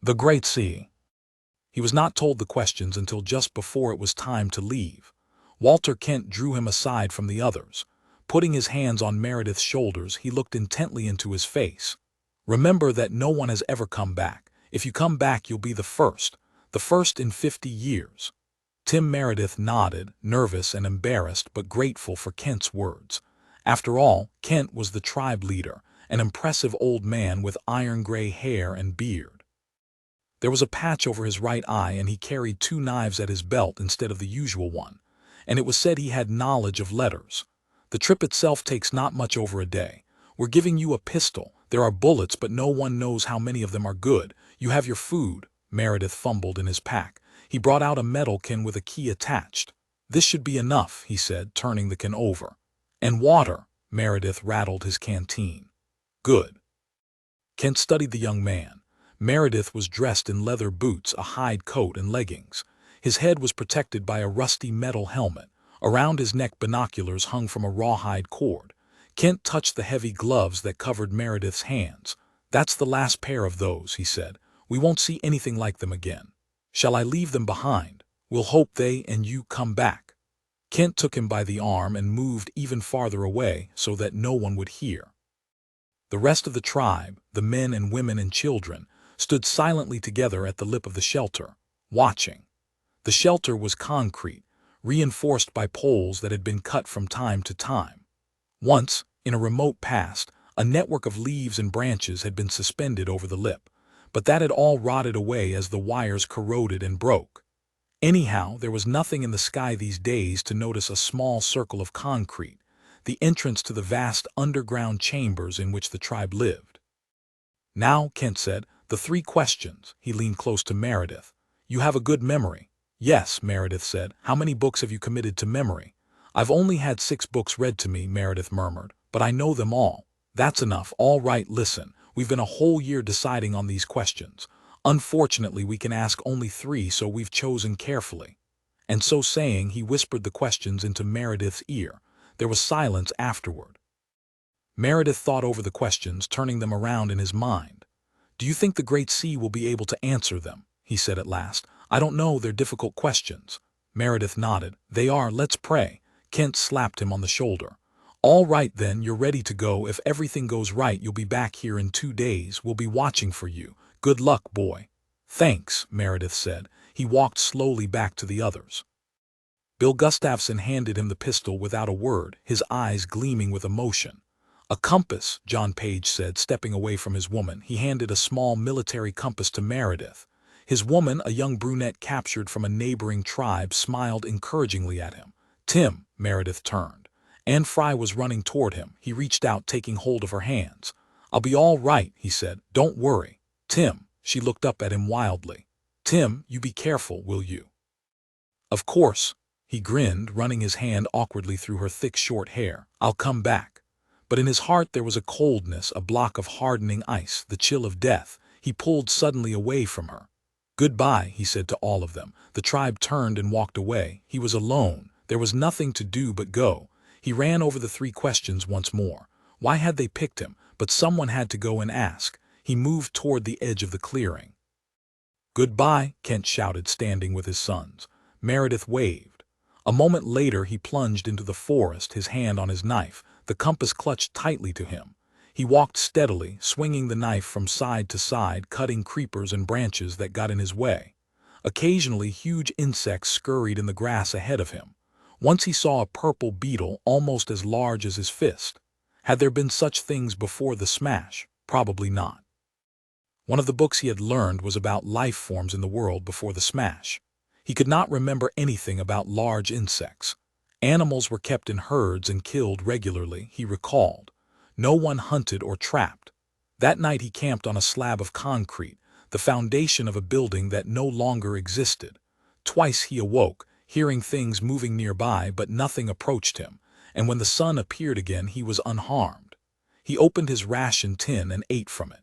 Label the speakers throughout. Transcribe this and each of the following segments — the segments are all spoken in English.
Speaker 1: The Great Sea. He was not told the questions until just before it was time to leave. Walter Kent drew him aside from the others. Putting his hands on Meredith's shoulders, he looked intently into his face. Remember that no one has ever come back. If you come back, you'll be the first in 50 years. Tim Meredith nodded, nervous and embarrassed but grateful for Kent's words. After all, Kent was the tribe leader, an impressive old man with iron-gray hair and beard. There was a patch over his right eye, and he carried 2 knives at his belt instead of the usual one, and it was said he had knowledge of letters. The trip itself takes not much over a day. We're giving you a pistol. There are bullets, but no one knows how many of them are good. You have your food. Meredith fumbled in his pack. He brought out a metal can with a key attached. This should be enough, he said, turning the can over. And water. Meredith rattled his canteen. Good. Kent studied the young man. Meredith was dressed in leather boots, a hide coat, and leggings. His head was protected by a rusty metal helmet. Around his neck, binoculars hung from a rawhide cord. Kent touched the heavy gloves that covered Meredith's hands. That's the last pair of those, he said. We won't see anything like them again. Shall I leave them behind? We'll hope they and you come back. Kent took him by the arm and moved even farther away so that no one would hear. The rest of the tribe, the men and women and children, stood silently together at the lip of the shelter, watching. The shelter was concrete, reinforced by poles that had been cut from time to time. Once, in a remote past, a network of leaves and branches had been suspended over the lip, but that had all rotted away as the wires corroded and broke. Anyhow, there was nothing in the sky these days to notice a small circle of concrete, the entrance to the vast underground chambers in which the tribe lived. Now, Kent said, the 3 questions. He leaned close to Meredith. You have a good memory. Yes, Meredith said. How many books have you committed to memory? I've only had 6 books read to me, Meredith murmured, but I know them all. That's enough. All right, listen. We've been a whole year deciding on these questions. Unfortunately, we can ask only 3, so we've chosen carefully. And so saying, he whispered the questions into Meredith's ear. There was silence afterward. Meredith thought over the questions, turning them around in his mind. Do you think the Great Sea will be able to answer them? He said at last. I don't know, they're difficult questions. Meredith nodded. They are. Let's pray. Kent slapped him on the shoulder. All right then, you're ready to go. If everything goes right, you'll be back here in 2 days. We'll be watching for you. Good luck, boy. Thanks, Meredith said. He walked slowly back to the others. Bill Gustafson handed him the pistol without a word, his eyes gleaming with emotion. A compass, John Page said, stepping away from his woman. He handed a small military compass to Meredith. His woman, a young brunette captured from a neighboring tribe, smiled encouragingly at him. Tim, Meredith turned. Anne Fry was running toward him. He reached out, taking hold of her hands. I'll be all right, he said. Don't worry. Tim, she looked up at him wildly. Tim, you be careful, will you? Of course, he grinned, running his hand awkwardly through her thick short hair. I'll come back. But in his heart there was a coldness, a block of hardening ice, the chill of death. He pulled suddenly away from her. Goodbye, he said to all of them. The tribe turned and walked away. He was alone. There was nothing to do but go. He ran over the 3 questions once more. Why had they picked him? But someone had to go and ask. He moved toward the edge of the clearing. Goodbye, Kent shouted, standing with his sons. Meredith waved. A moment later he plunged into the forest, his hand on his knife, the compass clutched tightly to him. He walked steadily, swinging the knife from side to side, cutting creepers and branches that got in his way. Occasionally huge insects scurried in the grass ahead of him. Once he saw a purple beetle almost as large as his fist. Had there been such things before the smash? Probably not. One of the books he had learned was about life forms in the world before the smash. He could not remember anything about large insects. Animals were kept in herds and killed regularly, he recalled. No one hunted or trapped. That night he camped on a slab of concrete, the foundation of a building that no longer existed. Twice he awoke, hearing things moving nearby, but nothing approached him, and when the sun appeared again he was unharmed. He opened his ration tin and ate from it.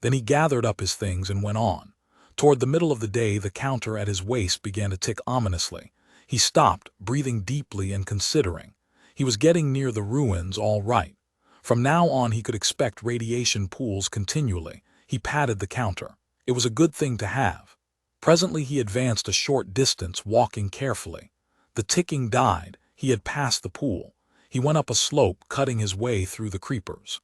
Speaker 1: Then he gathered up his things and went on. Toward the middle of the day the counter at his waist began to tick ominously. He stopped, breathing deeply and considering. He was getting near the ruins, all right. From now on he could expect radiation pools continually. He patted the counter. It was a good thing to have. Presently he advanced a short distance, walking carefully. The ticking died. He had passed the pool. He went up a slope, cutting his way through the creepers.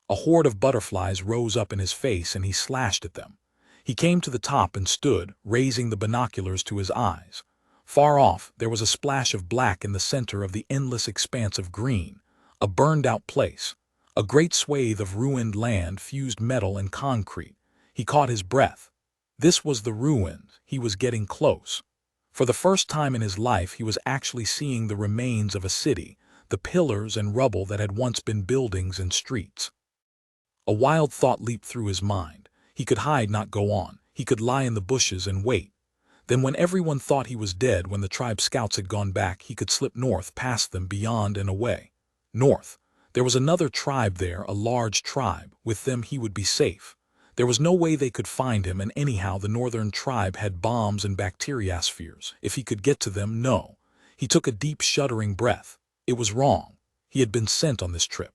Speaker 1: A horde of butterflies rose up in his face and he slashed at them. He came to the top and stood, raising the binoculars to his eyes. Far off, there was a splash of black in the center of the endless expanse of green, a burned-out place. A great swathe of ruined land fused metal and concrete. He caught his breath. This was the ruin. He was getting close. For the first time in his life, he was actually seeing the remains of a city, the pillars and rubble that had once been buildings and streets. A wild thought leaped through his mind. He could hide, not go on. He could lie in the bushes and wait. Then when everyone thought he was dead, when the tribe scouts had gone back, he could slip north, past them, beyond and away. North. There was another tribe there, a large tribe. With them he would be safe. There was no way they could find him, and anyhow the northern tribe had bombs and bacteriospheres. If he could get to them, no. He took a deep, shuddering breath. It was wrong. He had been sent on this trip.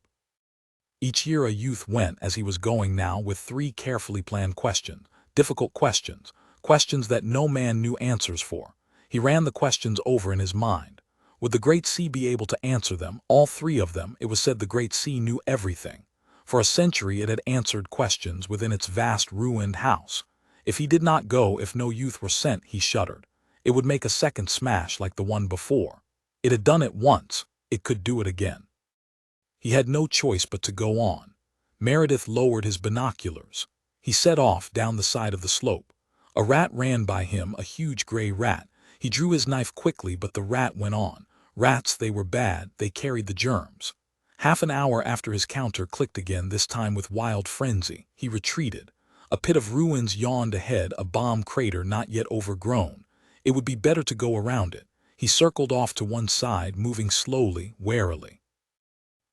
Speaker 1: Each year a youth went, as he was going now, with 3 carefully planned questions, difficult questions, questions that no man knew answers for. He ran the questions over in his mind. Would the Great Sea be able to answer them, all 3 of them? It was said the Great Sea knew everything. For a century it had answered questions within its vast ruined house. If he did not go, if no youth were sent, he shuddered. It would make a second smash like the one before. It had done it once. It could do it again. He had no choice but to go on. Meredith lowered his binoculars. He set off down the side of the slope. A rat ran by him, a huge gray rat. He drew his knife quickly, but the rat went on. Rats, they were bad. They carried the germs. Half an hour after his counter clicked again, this time with wild frenzy. He retreated. A pit of ruins yawned ahead, a bomb crater not yet overgrown. It would be better to go around it. He circled off to one side, moving slowly, warily.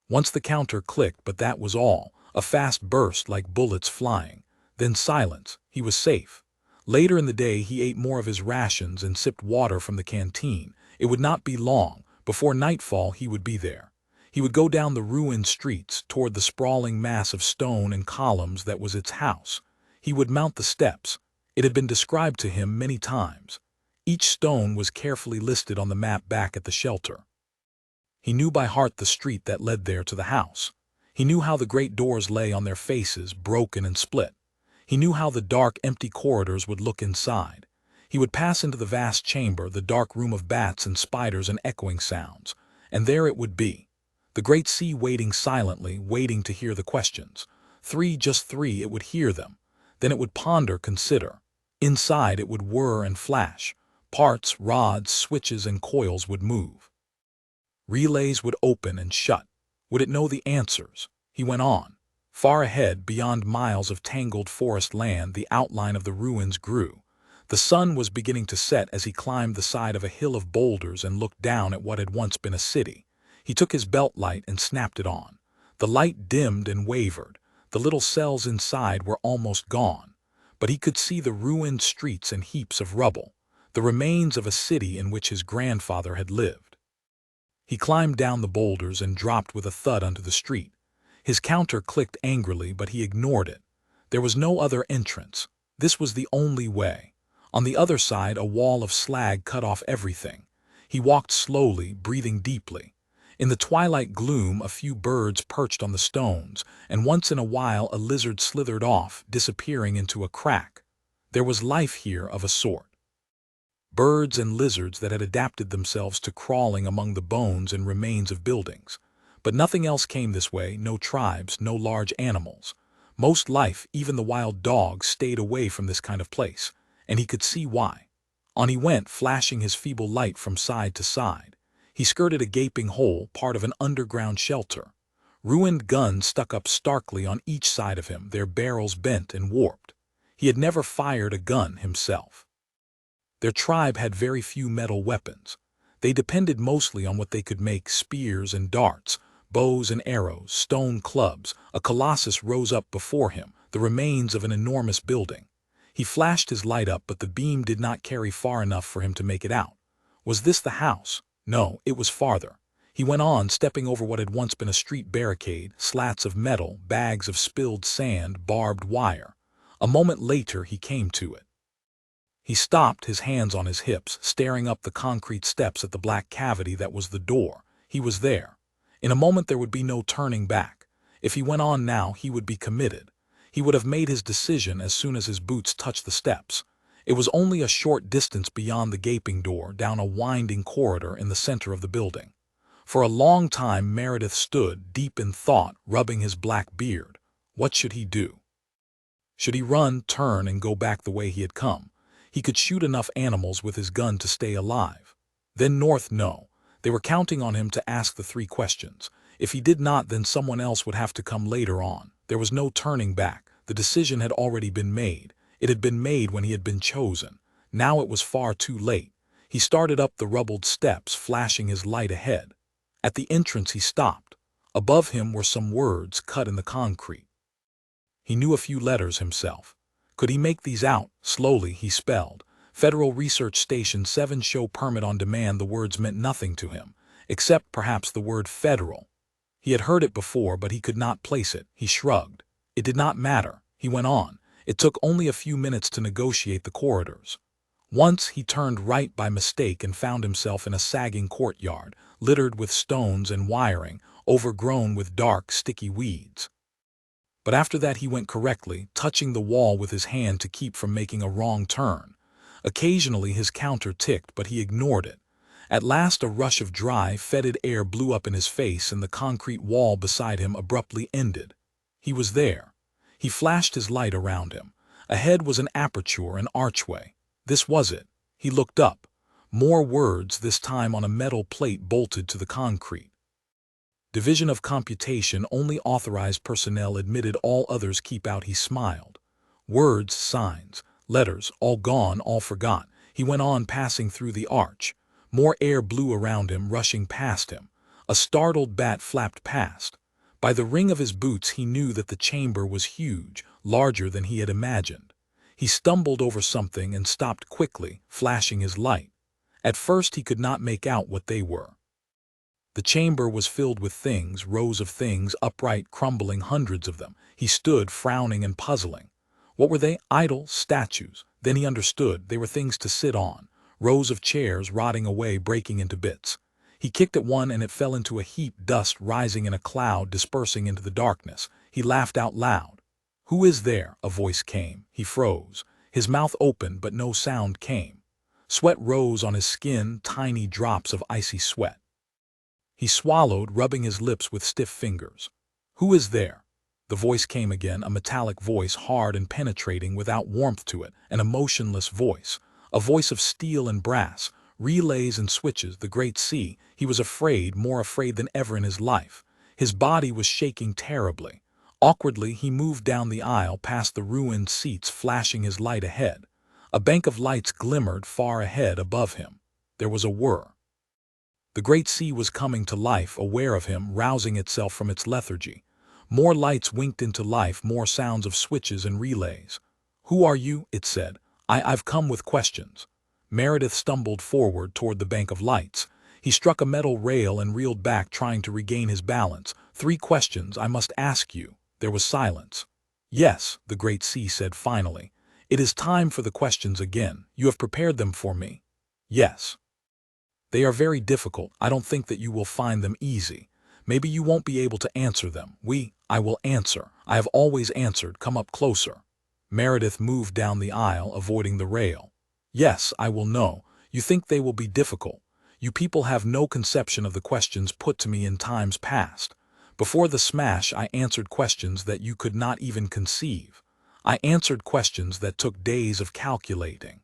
Speaker 1: Once the counter clicked, but that was all. A fast burst like bullets flying. Then silence. He was safe. Later in the day he ate more of his rations and sipped water from the canteen. It would not be long. Before nightfall he would be there. He would go down the ruined streets toward the sprawling mass of stone and columns that was its house. He would mount the steps. It had been described to him many times. Each stone was carefully listed on the map back at the shelter. He knew by heart the street that led there to the house. He knew how the great doors lay on their faces, broken and split. He knew how the dark, empty corridors would look inside. He would pass into the vast chamber, the dark room of bats and spiders and echoing sounds, and there it would be. The Great Sea waiting silently, waiting to hear the questions. 3, just 3, it would hear them. Then it would ponder, consider. Inside it would whir and flash. Parts, rods, switches, and coils would move. Relays would open and shut. Would it know the answers? He went on. Far ahead, beyond miles of tangled forest land, the outline of the ruins grew. The sun was beginning to set as he climbed the side of a hill of boulders and looked down at what had once been a city. He took his belt light and snapped it on. The light dimmed and wavered. The little cells inside were almost gone. But he could see the ruined streets and heaps of rubble, the remains of a city in which his grandfather had lived. He climbed down the boulders and dropped with a thud onto the street. His counter clicked angrily, but he ignored it. There was no other entrance. This was the only way. On the other side, a wall of slag cut off everything. He walked slowly, breathing deeply. In the twilight gloom, a few birds perched on the stones, and once in a while a lizard slithered off, disappearing into a crack. There was life here of a sort. Birds and lizards that had adapted themselves to crawling among the bones and remains of buildings. But nothing else came this way, no tribes, no large animals. Most life, even the wild dogs, stayed away from this kind of place, and he could see why. On he went, flashing his feeble light from side to side. He skirted a gaping hole, part of an underground shelter. Ruined guns stuck up starkly on each side of him, their barrels bent and warped. He had never fired a gun himself. Their tribe had very few metal weapons. They depended mostly on what they could make: spears and darts, bows and arrows, stone clubs. A colossus rose up before him, the remains of an enormous building. He flashed his light up, but the beam did not carry far enough for him to make it out. Was this the house? No, it was farther. He went on, stepping over what had once been a street barricade, slats of metal, bags of spilled sand, barbed wire. A moment later he came to it. He stopped, his hands on his hips, staring up the concrete steps at the black cavity that was the door. He was there. In a moment there would be no turning back. If he went on now, he would be committed. He would have made his decision as soon as his boots touched the steps. It was only a short distance beyond the gaping door, down a winding corridor in the center of the building. For a long time Meredith stood, deep in thought, rubbing his black beard. What should he do? Should he run, turn, and go back the way he had come? He could shoot enough animals with his gun to stay alive. Then north, no. They were counting on him to ask the 3 questions. If he did not, then someone else would have to come later on. There was no turning back. The decision had already been made. It had been made when he had been chosen. Now it was far too late. He started up the rubbled steps, flashing his light ahead. At the entrance he stopped. Above him were some words cut in the concrete. He knew a few letters himself. Could he make these out? Slowly he spelled. Federal Research Station 7 show permit on demand. The words meant nothing to him, except perhaps the word federal. He had heard it before, but he could not place it. He shrugged. It did not matter. He went on. It took only a few minutes to negotiate the corridors. Once he turned right by mistake and found himself in a sagging courtyard, littered with stones and wiring, overgrown with dark, sticky weeds. But after that he went correctly, touching the wall with his hand to keep from making a wrong turn. Occasionally his counter ticked, but he ignored it. At last a rush of dry, fetid air blew up in his face and the concrete wall beside him abruptly ended. He was there. He flashed his light around him. Ahead was an aperture, an archway. This was it. He looked up. More words, this time on a metal plate bolted to the concrete. Division of Computation, only authorized personnel admitted, all others keep out. He smiled. Words, signs, letters, all gone, all forgot. He went on, passing through the arch. More air blew around him, rushing past him. A startled bat flapped past. By the ring of his boots he knew that the chamber was huge, larger than he had imagined. He stumbled over something and stopped quickly, flashing his light. At first he could not make out what they were. The chamber was filled with things, rows of things, upright, crumbling, hundreds of them. He stood, frowning and puzzling. What were they? Idols, statues. Then he understood. They were things to sit on. Rows of chairs, rotting away, breaking into bits. He kicked at one and it fell into a heap, dust rising in a cloud, dispersing into the darkness. He laughed out loud. "Who is there?" a voice came. He froze. His mouth opened, but no sound came. Sweat rose on his skin, tiny drops of icy sweat. He swallowed, rubbing his lips with stiff fingers. "Who is there?" The voice came again, a metallic voice, hard and penetrating, without warmth to it, an emotionless voice. A voice of steel and brass, relays and switches, the great sea. He was afraid, more afraid than ever in his life. His body was shaking terribly. Awkwardly he moved down the aisle, past the ruined seats, flashing his light ahead. A bank of lights glimmered far ahead above him. There was a whir. The great sea was coming to life, aware of him, rousing itself from its lethargy. More lights winked into life, more sounds of switches and relays. "Who are you?" it said. I've come with questions." Meredith stumbled forward toward the bank of lights. He struck a metal rail and reeled back, trying to regain his balance. "3 questions I must ask you." There was silence. "Yes," the great sea said finally. "It is time for the questions again. You have prepared them for me?" "Yes." "They are very difficult. I don't think that you will find them easy. Maybe you won't be able to answer them. I will answer. I have always answered. Come up closer." Meredith moved down the aisle, avoiding the rail. "Yes, I will know. You think they will be difficult. You people have no conception of the questions put to me in times past. Before the smash, I answered questions that you could not even conceive. I answered questions that took days of calculating.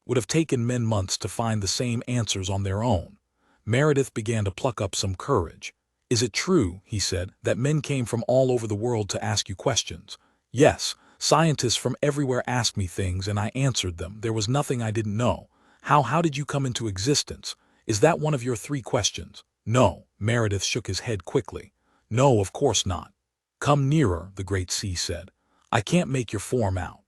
Speaker 1: Would have taken men months to find the same answers on their own." Meredith began to pluck up some courage. "Is it true," he said, "that men came from all over the world to ask you questions?" "Yes. Scientists from everywhere asked me things and I answered them. There was nothing I didn't know. How did you come into existence? Is that one of your 3 questions?" "No." Meredith shook his head quickly. "No, of course not." "Come nearer," the great sea said. "I can't make your form out."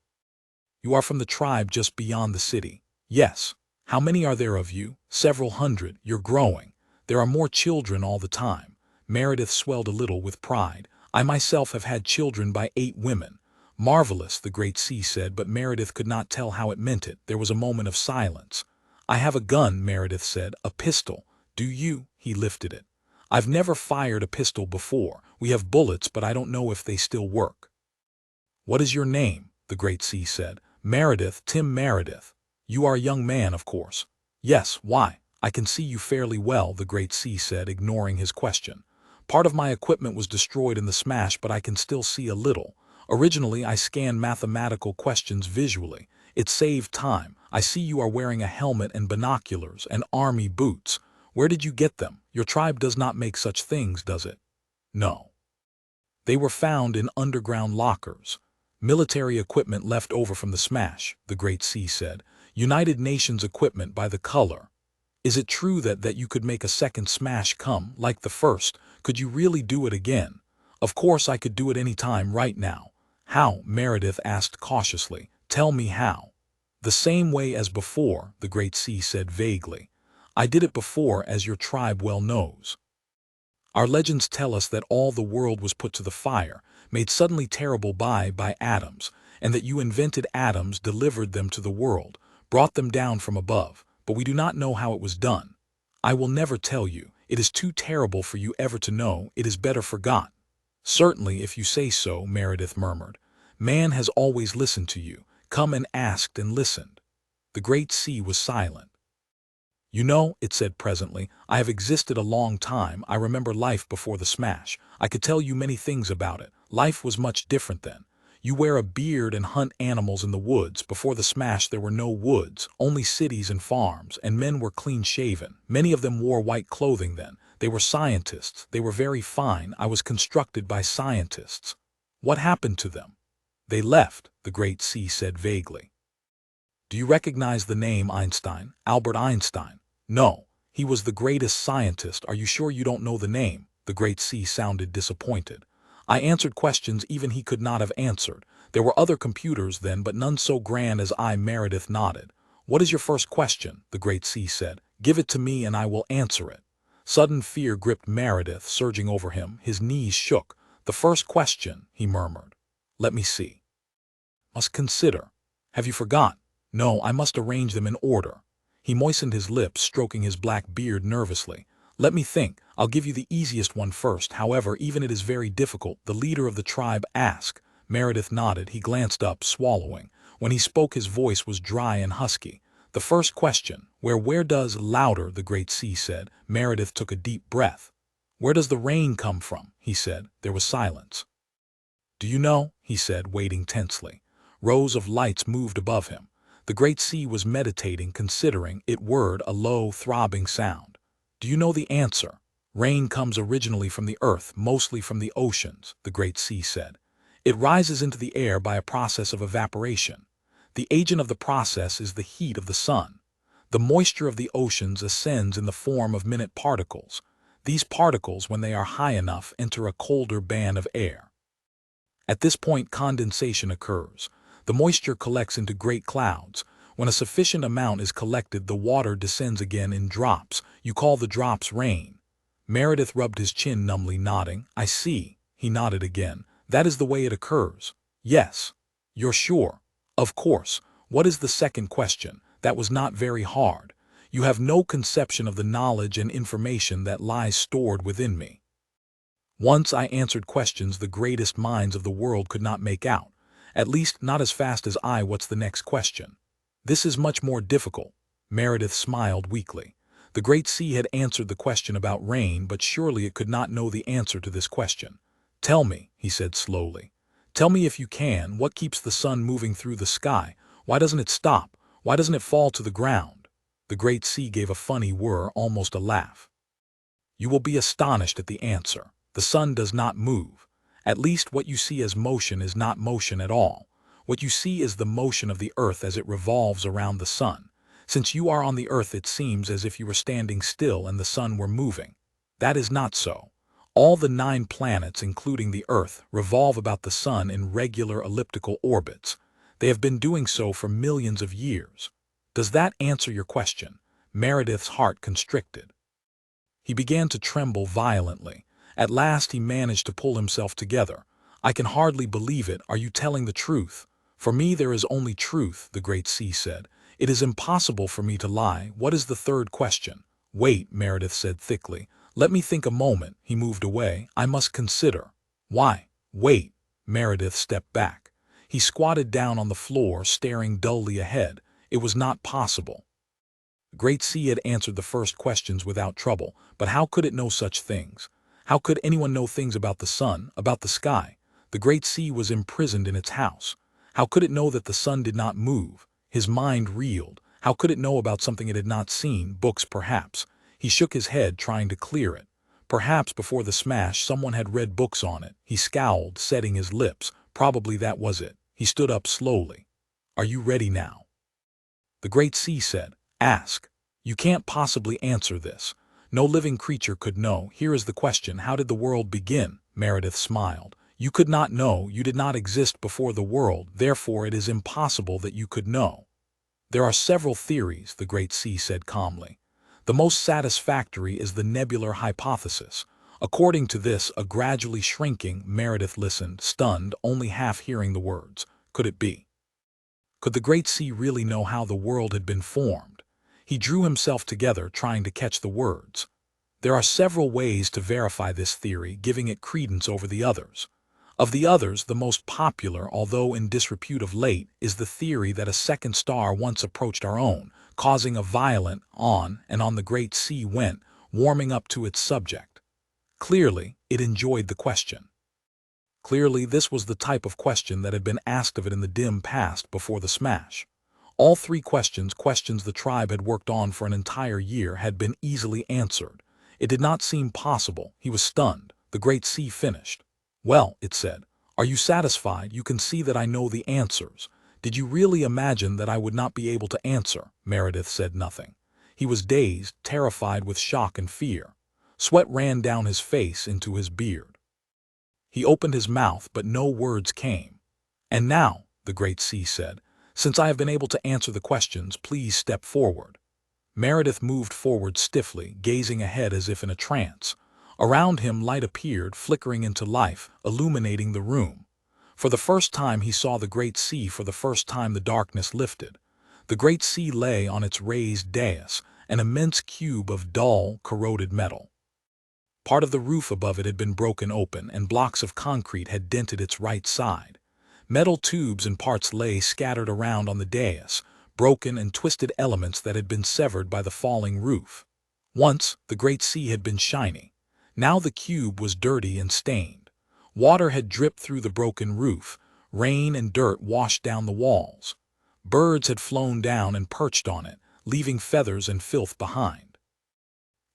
Speaker 1: "You are from the tribe just beyond the city?" "Yes." "How many are there of you?" "Several hundred. You're growing. There are more children all the time." Meredith swelled a little with pride. "I myself have had children by 8 women. Marvelous, the Great Sea said, but Meredith could not tell how it meant it. There was a moment of silence. I have a gun, Meredith said. A pistol. Do you? He lifted it. I've never fired a pistol before. We have bullets, but I don't know if they still work. What is your name? The Great Sea said. Meredith, Tim Meredith. You are a young man, of course. Yes, why? I can see you fairly well, the Great Sea said, ignoring his question. Part of my equipment was destroyed in the smash, but I can still see a little. Originally, I scanned mathematical questions visually. It saved time. I see you are wearing a helmet and binoculars and army boots. Where did you get them? Your tribe does not make such things, does it? No. They were found in underground lockers. Military equipment left over from the smash, the Great Sea said. United Nations equipment by the color. Is it true that you could make a second smash come, like the first? Could you really do it again? Of course I could do it any time right now. How? Meredith asked cautiously. Tell me how. The same way as before, the Great Sea said vaguely. I did it before, as your tribe well knows. Our legends tell us that all the world was put to the fire, made suddenly terrible by atoms, and that you invented atoms, delivered them to the world, brought them down from above, but we do not know how it was done. I will never tell you. It is too terrible for you ever to know. It is better forgot. Certainly, if you say so, Meredith murmured. Man has always listened to you, come and asked and listened. The Great Sea was silent. You know, it said presently, I have existed a long time. I remember life before the smash. I could tell you many things about it. Life was much different then. You wear a beard and hunt animals in the woods. Before the smash there were no woods, only cities and farms, and men were clean-shaven. Many of them wore white clothing then. They were scientists. They were very fine. I was constructed by scientists. What happened to them? They left, the Great Sea said vaguely. Do you recognize the name Einstein? Albert Einstein? No. He was the greatest scientist. Are you sure you don't know the name? The Great Sea sounded disappointed. I answered questions even he could not have answered. There were other computers then, but none so grand as I. Meredith nodded. What is your first question? The Great Sea said. Give it to me and I will answer it. Sudden fear gripped Meredith, surging over him. His knees shook. The first question, he murmured. Let me see. Must consider. Have you forgot? No, I must arrange them in order. He moistened his lips, stroking his black beard nervously. Let me think. I'll give you the easiest one first. However, even it is very difficult. The leader of the tribe asked. Meredith nodded. He glanced up, swallowing. When he spoke, his voice was dry and husky. The first question, where does louder, the Great Sea said. Meredith took a deep breath. Where does the rain come from? He said. There was silence. Do you know? He said, waiting tensely. Rows of lights moved above him. The Great Sea was meditating, considering it word a low, throbbing sound. Do you know the answer? Rain comes originally from the earth, mostly from the oceans, the Great Sea said. It rises into the air by a process of evaporation. The agent of the process is the heat of the sun. The moisture of the oceans ascends in the form of minute particles. These particles, when they are high enough, enter a colder band of air. At this point, condensation occurs. The moisture collects into great clouds. When a sufficient amount is collected, the water descends again in drops. You call the drops rain. Meredith rubbed his chin numbly, nodding. I see. He nodded again. That is the way it occurs. Yes. You're sure? Of course. What is the second question? That was not very hard. You have no conception of the knowledge and information that lies stored within me. Once I answered questions the greatest minds of the world could not make out. At least not as fast as I. What's the next question? This is much more difficult. Meredith smiled weakly. The Great Sea had answered the question about rain, but surely it could not know the answer to this question. Tell me, he said slowly. Tell me if you can, what keeps the sun moving through the sky? Why doesn't it stop? Why doesn't it fall to the ground? The Great Sea gave a funny whir, almost a laugh. You will be astonished at the answer. The sun does not move. At least what you see as motion is not motion at all. What you see is the motion of the earth as it revolves around the sun. Since you are on the earth, it seems as if you were standing still and the sun were moving. That is not so. All the 9 planets, including the earth, revolve about the sun in regular elliptical orbits. They have been doing so for millions of years. Does that answer your question? Meredith's heart constricted. He began to tremble violently. At last he managed to pull himself together. I can hardly believe it. Are you telling the truth? For me there is only truth, the great sea said. It is impossible for me to lie. What is the third question? Wait, Meredith said thickly. Let me think a moment. He moved away. I must consider. Why? Wait. Meredith stepped back. He squatted down on the floor, staring dully ahead. It was not possible. The great sea had answered the first questions without trouble, but how could it know such things? How could anyone know things about the sun, about the sky? The great sea was imprisoned in its house. How could it know that the sun did not move? His mind reeled. How could it know about something it had not seen? Books, perhaps. He shook his head, trying to clear it. Perhaps before the smash someone had read books on it. He scowled, setting his lips. Probably that was it. He stood up slowly. Are you ready now? The great sea said. Ask. You can't possibly answer this. No living creature could know. Here is the question. How did the world begin? Meredith smiled. You could not know. You did not exist before the world. Therefore it is impossible that you could know. There are several theories, the great sea said calmly. The most satisfactory is the nebular hypothesis. According to this, a gradually shrinking, Meredith listened, stunned, only half hearing the words. Could it be? Could the great sea really know how the world had been formed? He drew himself together, trying to catch the words. There are several ways to verify this theory, giving it credence over the others. Of the others, the most popular, although in disrepute of late, is the theory that a second star once approached our own, causing a violent on and on the great sea went, warming up to its subject. Clearly, it enjoyed the question. Clearly, this was the type of question that had been asked of it in the dim past before the smash. All three questions the tribe had worked on for an entire year had been easily answered. It did not seem possible. He was stunned. The great sea finished. Well, it said, are you satisfied? You can see that I know the answers. Did you really imagine that I would not be able to answer? Meredith said nothing. He was dazed, terrified with shock and fear. Sweat ran down his face into his beard. He opened his mouth, but no words came. And now, the great sea said, since I have been able to answer the questions, please step forward. Meredith moved forward stiffly, gazing ahead as if in a trance. Around him light appeared, flickering into life, illuminating the room. For the first time he saw the great sea. For the first time the darkness lifted. The great sea lay on its raised dais, an immense cube of dull, corroded metal. Part of the roof above it had been broken open, and blocks of concrete had dented its right side. Metal tubes and parts lay scattered around on the dais, broken and twisted elements that had been severed by the falling roof. Once, the great sea had been shiny. Now the cube was dirty and stained. Water had dripped through the broken roof. Rain and dirt washed down the walls. Birds had flown down and perched on it, leaving feathers and filth behind.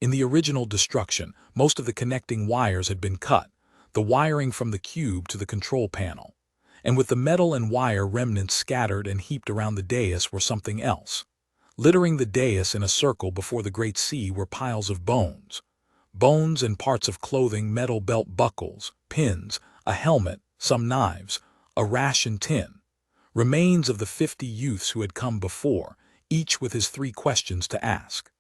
Speaker 1: In the original destruction, most of the connecting wires had been cut, the wiring from the cube to the control panel. And with the metal and wire remnants scattered and heaped around the dais were something else. Littering the dais in a circle before the great sea were piles of bones. Bones and parts of clothing, metal belt buckles, pins, a helmet, some knives, a ration tin. Remains of the 50 youths who had come before, each with his 3 questions to ask.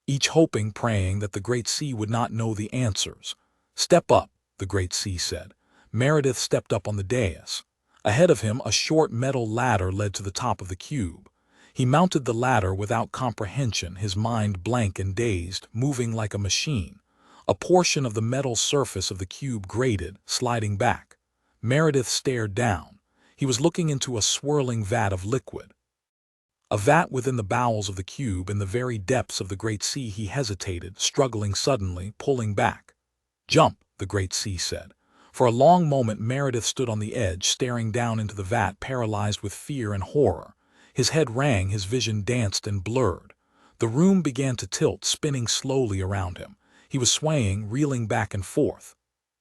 Speaker 1: Each hoping, praying that the great sea would not know the answers. Step up, the great sea said. Meredith stepped up on the dais. Ahead of him, a short metal ladder led to the top of the cube. He mounted the ladder without comprehension, his mind blank and dazed, moving like a machine. A portion of the metal surface of the cube grated, sliding back. Meredith stared down. He was looking into a swirling vat of liquid. A vat within the bowels of the cube, in the very depths of the great sea. He hesitated, struggling suddenly, pulling back. Jump, the great sea said. For a long moment Meredith stood on the edge, staring down into the vat, paralyzed with fear and horror. His head rang, his vision danced and blurred. The room began to tilt, spinning slowly around him. He was swaying, reeling back and forth.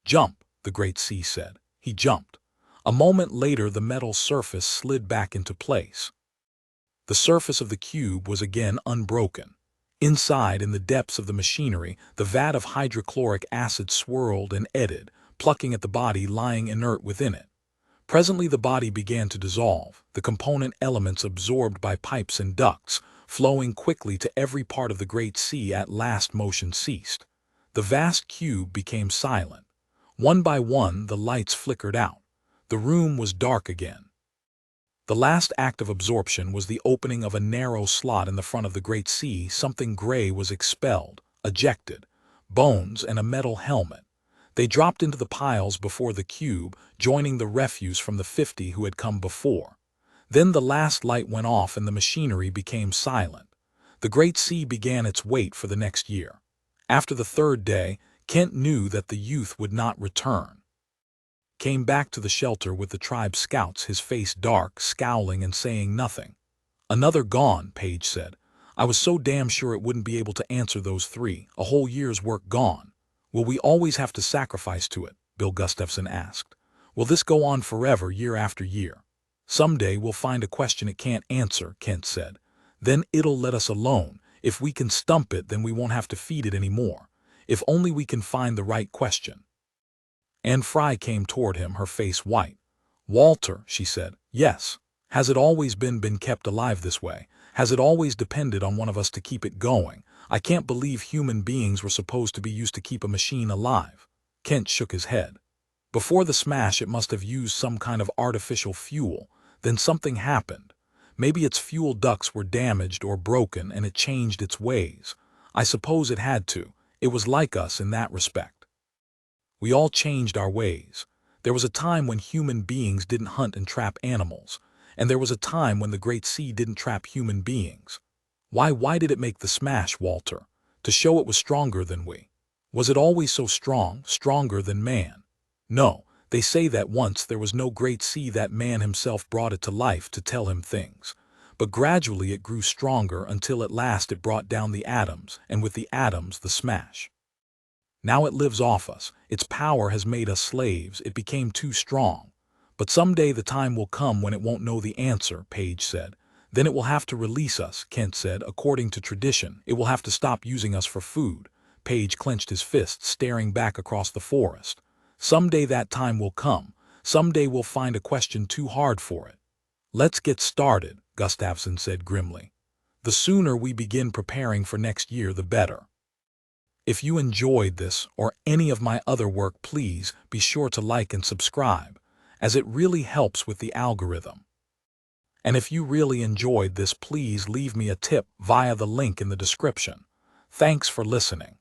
Speaker 1: Jump, the great sea said. He jumped. A moment later the metal surface slid back into place. The surface of the cube was again unbroken. Inside, in the depths of the machinery, the vat of hydrochloric acid swirled and eddied, plucking at the body lying inert within it. Presently the body began to dissolve, the component elements absorbed by pipes and ducts, flowing quickly to every part of the great sea. At last motion ceased. The vast cube became silent. One by one, the lights flickered out. The room was dark again. The last act of absorption was the opening of a narrow slot in the front of the great sea. Something gray was expelled, ejected. Bones and a metal helmet. They dropped into the piles before the cube, joining the refuse from the 50 who had come before. Then the last light went off and the machinery became silent. The great sea began its wait for the next year. After the third day, Kent knew that the youth would not return. Came back to the shelter with the tribe's scouts, his face dark, scowling and saying nothing. "Another gone," Page said. "I was so damn sure it wouldn't be able to answer those three. A whole year's work gone." "Will we always have to sacrifice to it?" Bill Gustafson asked. "Will this go on forever, year after year?" "Someday we'll find a question it can't answer," Kent said. "Then it'll let us alone. If we can stump it, then we won't have to feed it anymore. If only we can find the right question." Anne Fry came toward him, her face white. "Walter," she said. "Yes. Has it always been kept alive this way? Has it always depended on one of us to keep it going? I can't believe human beings were supposed to be used to keep a machine alive." Kent shook his head. "Before the smash it must have used some kind of artificial fuel. Then something happened. Maybe its fuel ducts were damaged or broken and it changed its ways. I suppose it had to. It was like us in that respect. We all changed our ways. There was a time when human beings didn't hunt and trap animals, and there was a time when the great sea didn't trap human beings. Why did it make the smash, Walter? To show it was stronger than we. Was it always so strong, stronger than man? No, they say that once there was no great sea, that man himself brought it to life to tell him things. But gradually it grew stronger until at last it brought down the atoms, and with the atoms the smash. Now it lives off us. Its power has made us slaves. It became too strong. But someday the time will come when it won't know the answer," Page said. "Then it will have to release us," Kent said. "According to tradition, it will have to stop using us for food." Page clenched his fist, staring back across the forest. "Someday that time will come. Someday we'll find a question too hard for it." "Let's get started," Gustafson said grimly. "The sooner we begin preparing for next year, the better." If you enjoyed this or any of my other work, please be sure to like and subscribe, as it really helps with the algorithm. And if you really enjoyed this, please leave me a tip via the link in the description. Thanks for listening.